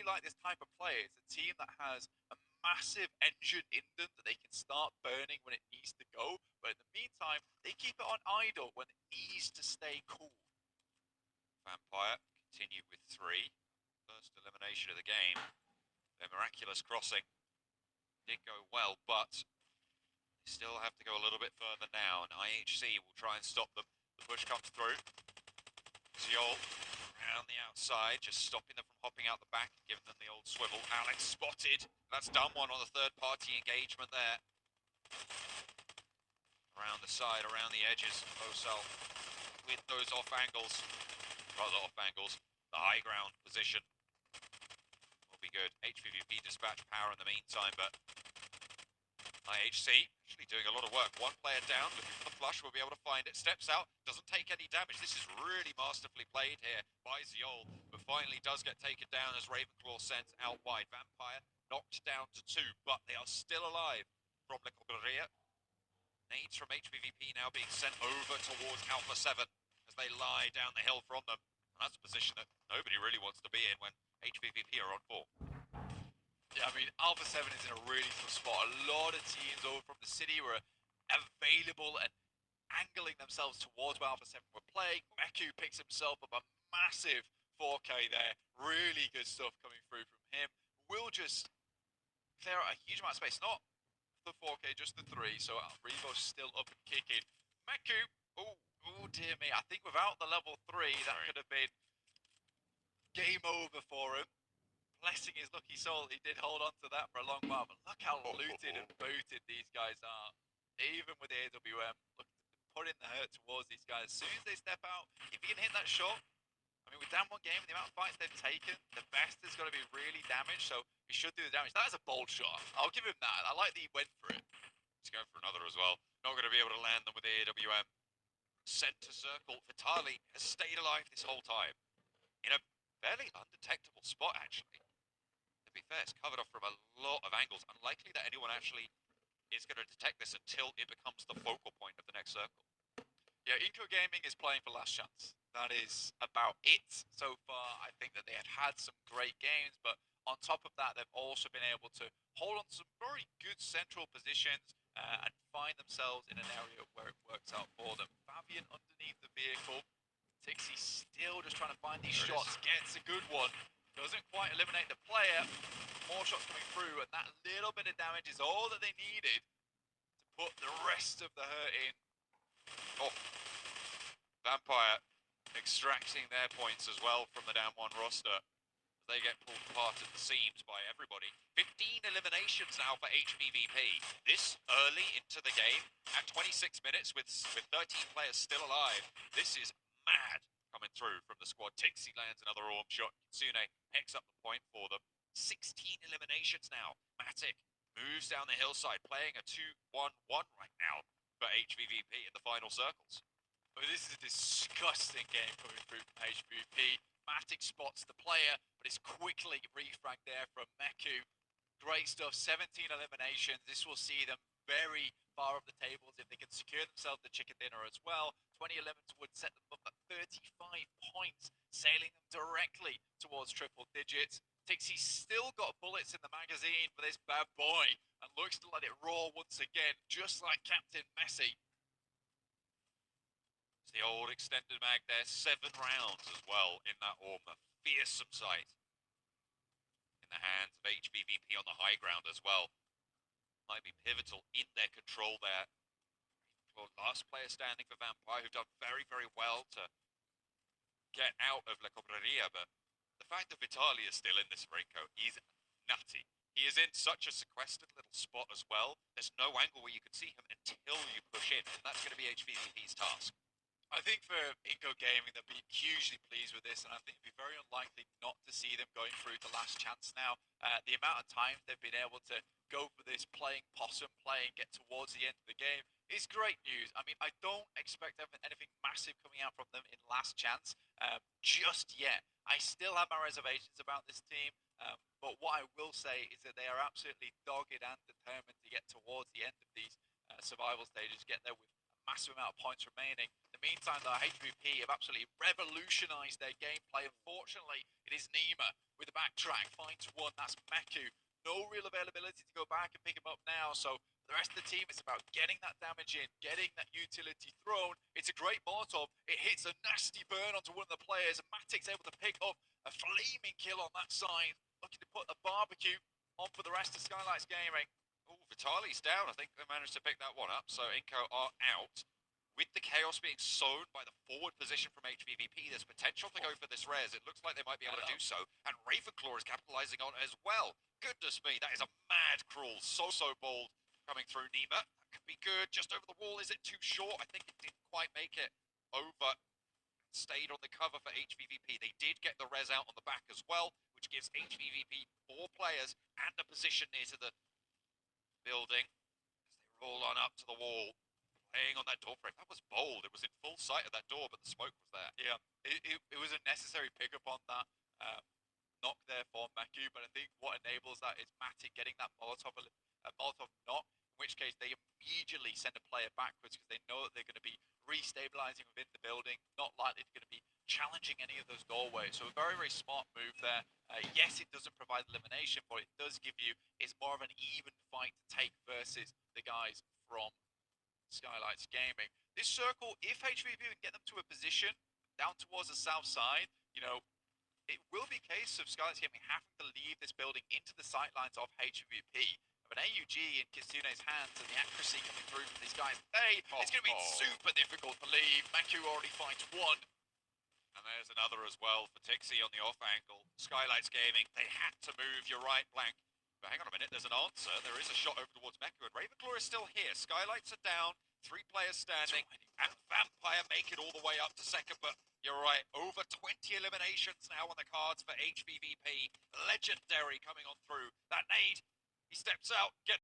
like this type of player. It's a team that has a massive engine in them that they can start burning when it needs to go. But in the meantime, they keep it on idle when it needs to stay cool. Vampire continue with 3. First elimination of the game. Their miraculous crossing did go well, but they still have to go a little bit further now, and IHC will try and stop them. The push comes through. Ziol around the outside, just stopping them from hopping out the back and giving them the old swivel. Alex spotted. That's done one on the third-party engagement there. Around the side, around the edges. Osel with those off angles. Rather off angles. The high ground position will be good. Hvvp dispatch power in the meantime, but IHC actually doing a lot of work. One player down, looking for the flush, will be able to find it. Steps out, doesn't take any damage. This is really masterfully played here by Ziol, but finally does get taken down as Ravenclaw sent out wide. Vampire knocked down to 2, but they are still alive from Le Corberia. Nades from Hvvp now being sent over towards Alpha 7 as they lie down the hill from them. And that's a position that nobody really wants to be in when Hvvp are on 4. Yeah, I mean, Alpha 7 is in a really tough spot. A lot of teams over from the city were available and angling themselves towards where Alpha 7 were playing. Meku picks himself up a massive 4K there. Really good stuff coming through from him. Will just clear out a huge amount of space. Not the 4K, just the 3. So Revo's still up and kicking. Meku, oh dear me. I think without the level 3, that could have been game over for him. Blessing his lucky soul, he did hold on to that for a long while, but look how looted and booted these guys are. Even with the AWM, look, putting the hurt towards these guys. As soon as they step out, if you can hit that shot, I mean, with down 1 game and the amount of fights they've taken, the best is going to be really damaged, so he should do the damage. That is a bold shot. I'll give him that. I like that he went for it. He's going for another as well. Not going to be able to land them with the AWM. Center circle. Vitali has stayed alive this whole time. In a fairly undetectable spot, actually. To be fair, it's covered off from a lot of angles. Unlikely that anyone actually is going to detect this until it becomes the focal point of the next circle. Yeah, Inco Gaming is playing for last chance. That is about it so far. I think that they have had some great games, but on top of that, they've also been able to hold on to some very good central positions and find themselves in an area where it works out for them. Fabian underneath the vehicle. Tixie still just trying to find these shots. Gets a good one. Doesn't quite eliminate the player. More shots coming through, and that little bit of damage is all that they needed to put the rest of the hurt in. Oh, Vampire extracting their points as well from the down 1 roster. They get pulled apart at the seams by everybody. 15 eliminations now for Hvvp. This early into the game, at 26 minutes with 13 players still alive. This is mad coming through from the squad. Tixie lands another orb shot. Kitsune picks up the point for them. 16 eliminations now. Matic moves down the hillside, playing a 2-1-1 right now for Hvvp in the final circles. But this is a disgusting game coming through from Hvvp. Matic spots the player, but it's quickly refragged there from Meku. Great stuff, 17 eliminations. This will see them very far up the tables if they can secure themselves the chicken dinner as well. 2011 would set them up at 35 points, sailing them directly towards triple digits. Tixie's still got bullets in the magazine for this bad boy and looks to let it roar once again, just like Captain Messi. It's the old extended mag there, 7 rounds as well in that orb. A fearsome sight in the hands of Hvvp on the high ground as well. Might be pivotal in their control there. Last player standing for Vampire, who've done very, very well to get out of La Corberia, but the fact that Vitali is still in this Rinko is nutty. He is in such a sequestered little spot as well. There's no angle where you can see him until you push in, and that's going to be Hvvp's task. I think for Inco Gaming, they'll be hugely pleased with this, and I think it'd be very unlikely not to see them going through to last chance now. The amount of times they've been able to go for this playing possum play and get towards the end of the game is great news. I mean, I don't expect anything massive coming out from them in last chance just yet. I still have my reservations about this team, but what I will say is that they are absolutely dogged and determined to get towards the end of these survival stages, get there with massive amount of points remaining. The the meantime, though, Hvvp have absolutely revolutionized their gameplay. Unfortunately, it is Nima with the backtrack, finds one, that's Meku. No real availability to go back and pick him up now, so for the rest of the team, it's about getting that damage in, getting that utility thrown. It's a great Molotov. It hits a nasty burn onto one of the players, and Matic's able to pick up a flaming kill on that side, looking to put a barbecue on for the rest of Skylights Gaming. Oh, Vitali's down. I think they managed to pick that one up. So Inco are out. With the chaos being sown by the forward position from Hvvp, there's potential to go for this res. It looks like they might be able to do so. And Ravenclaw is capitalizing on it as well. Goodness me, that is a mad crawl. So bold coming through Nima. That could be good. Just over the wall. Is it too short? I think it didn't quite make it over. Stayed on the cover for Hvvp. They did get the res out on the back as well, which gives Hvvp 4 players and a position near to the building as they roll on up to the wall, playing on that door frame. That was bold. It was in full sight of that door, but the smoke was there. Yeah, it was a necessary pickup on that knock there for Meku, but I think what enables that is Matic getting that Molotov knock, in which case they immediately send a player backwards because they know that they're going to be restabilizing within the building, not likely to going to be challenging any of those doorways. So a very, very smart move there. Yes, it doesn't provide elimination, but it does give you, it's more of an even fight to take versus the guys from Skylights Gaming. This circle, if Hvvp can get them to a position down towards the south side, you know, it will be a case of Skylights Gaming having to leave this building into the sightlines of Hvvp. Of an AUG in Kitsune's hands and the accuracy coming through from these guys, it's going to be super difficult to leave. Meku already finds one. And there's another as well for Tixie on the off angle. Skylights Gaming, they had to move. You're right, Blank. But hang on a minute, there's an answer. There is a shot over towards Meku, and Ravenclaw is still here. Skylights are down, 3 players standing, and Vampire make it all the way up to second. But you're right, over 20 eliminations now on the cards for Hvvp. Legendary coming on through. That nade, he steps out, gets